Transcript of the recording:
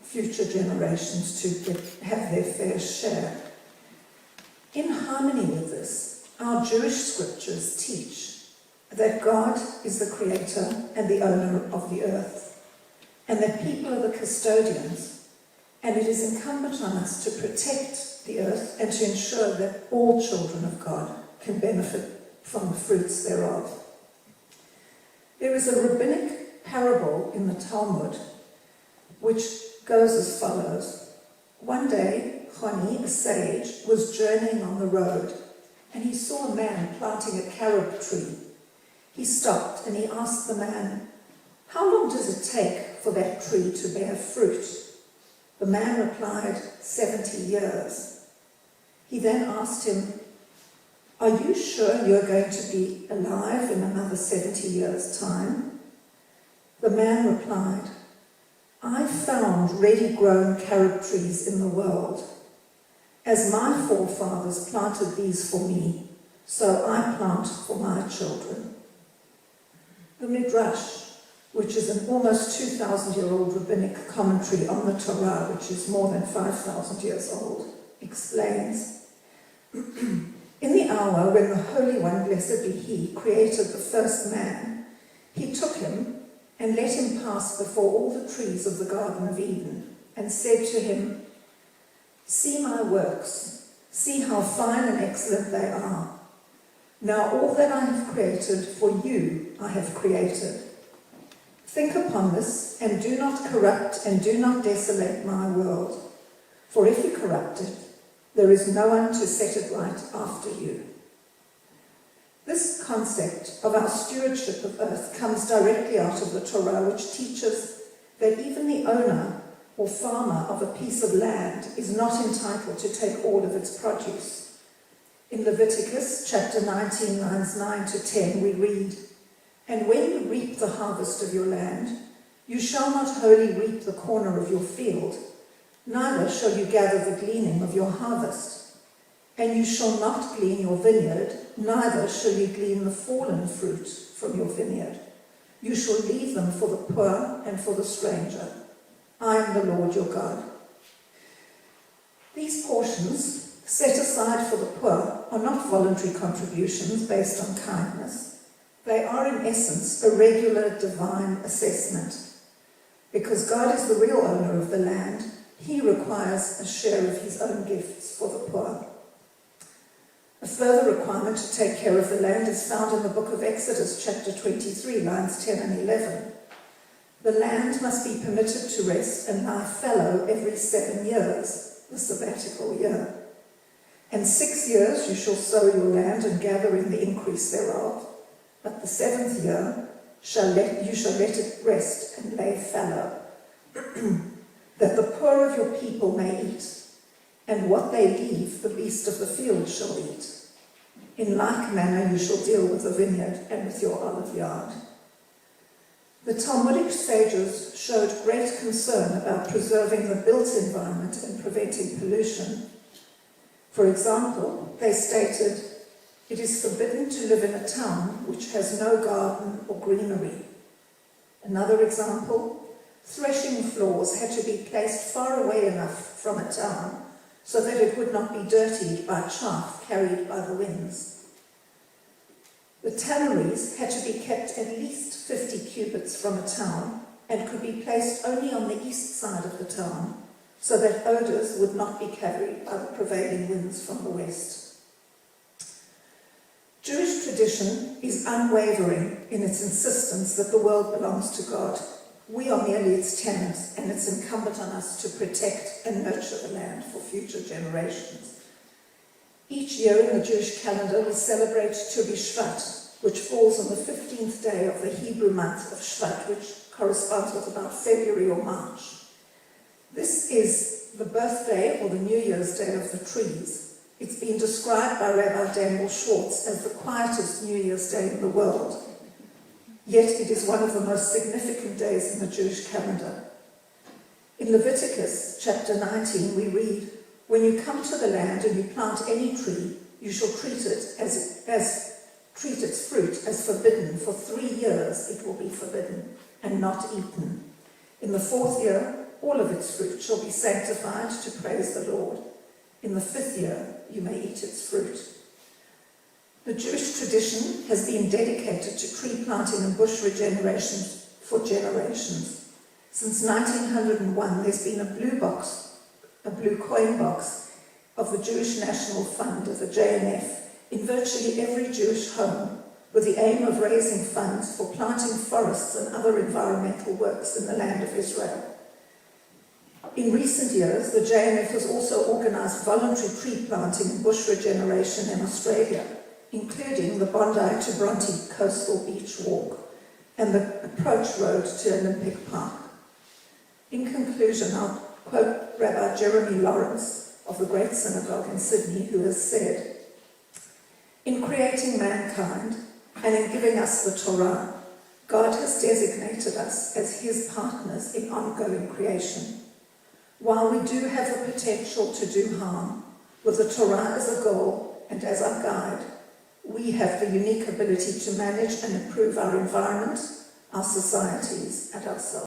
future generations to have their fair share. In harmony with this, our Jewish scriptures teach that God is the creator and the owner of the earth, and that people are the custodians, and it is incumbent on us to protect the earth and to ensure that all children of God can benefit from the fruits thereof. There is a rabbinic parable in the Talmud which goes as follows. One day, Choni, a sage, was journeying on the road, and he saw a man planting a carob tree. He stopped and he asked the man, "How long does it take for that tree to bear fruit?" The man replied, 70 years. He then asked him, "Are you sure you're going to be alive in another 70 years' time?" The man replied, "I found ready-grown carob trees in the world. As my forefathers planted these for me, so I plant for my children." The Midrash, which is an almost 2,000-year-old rabbinic commentary on the Torah, which is more than 5,000 years old, explains, "In the hour when the Holy One, blessed be He, created the first man, He took him and let him pass before all the trees of the Garden of Eden, and said to him, 'See my works, see how fine and excellent they are. Now all that I have created for you I have created. Think upon this, and do not corrupt and do not desolate my world, for if you corrupt it, there is no one to set it right after you.'" This concept of our stewardship of earth comes directly out of the Torah, which teaches that even the owner or farmer of a piece of land is not entitled to take all of its produce. In Leviticus chapter 19, lines 9 to 10, we read, "And when you reap the harvest of your land, you shall not wholly reap the corner of your field, neither shall you gather the gleaning of your harvest. And you shall not glean your vineyard, neither shall you glean the fallen fruit from your vineyard. You shall leave them for the poor and for the stranger. I am the Lord your God." These portions, set aside for the poor, are not voluntary contributions based on kindness. They are in essence a regular divine assessment. Because God is the real owner of the land, He requires a share of His own gifts for the poor. A further requirement to take care of the land is found in the book of Exodus, chapter 23, lines 10 and 11. "The land must be permitted to rest and lie fallow every 7 years, the sabbatical year. And 6 years you shall sow your land and gather in the increase thereof. But the 7th year you shall let it rest and lay fallow, that the poor of your people may eat, and what they leave the beast of the field shall eat. In like manner you shall deal with the vineyard and with your olive yard." The Talmudic sages showed great concern about preserving the built environment and preventing pollution. For example, they stated, "It is forbidden to live in a town which has no garden or greenery." Another example, threshing floors had to be placed far away enough from a town so that it would not be dirtied by chaff carried by the winds. The tanneries had to be kept at least 50 cubits from a town and could be placed only on the east side of the town so that odours would not be carried by the prevailing winds from the west. Jewish tradition is unwavering in its insistence that the world belongs to God. We are merely its tenants, and it's incumbent on us to protect and nurture the land for future generations. Each year in the Jewish calendar we celebrate Tu B'Shvat, which falls on the 15th day of the Hebrew month of Shvat, which corresponds with about February or March. This is the birthday or the New Year's Day of the trees. It's been described by Rabbi Daniel Schwartz as the quietest New Year's Day in the world. Yet it is one of the most significant days in the Jewish calendar. In Leviticus chapter 19 we read, "When you come to the land and you plant any tree, you shall treat it treat its fruit as forbidden. For 3 years it will be forbidden and not eaten. In the 4th year all of its fruit shall be sanctified to praise the Lord. In the 5th year you may eat its fruit. The Jewish tradition has been dedicated to tree planting and bush regeneration for generations. Since 1901 there's been a blue coin box of the Jewish National Fund, of the JNF, in virtually every Jewish home, with the aim of raising funds for planting forests and other environmental works in the land of Israel. In recent years, the JNF has also organised voluntary tree planting and bush regeneration in Australia, including the Bondi to Bronte Coastal Beach Walk and the approach road to Olympic Park. In conclusion, I'll quote Rabbi Jeremy Lawrence of the Great Synagogue in Sydney, who has said, "In creating mankind and in giving us the Torah, God has designated us as his partners in ongoing creation. While we do have the potential to do harm, with the Torah as a goal and as our guide, we have the unique ability to manage and improve our environment, our societies, and ourselves."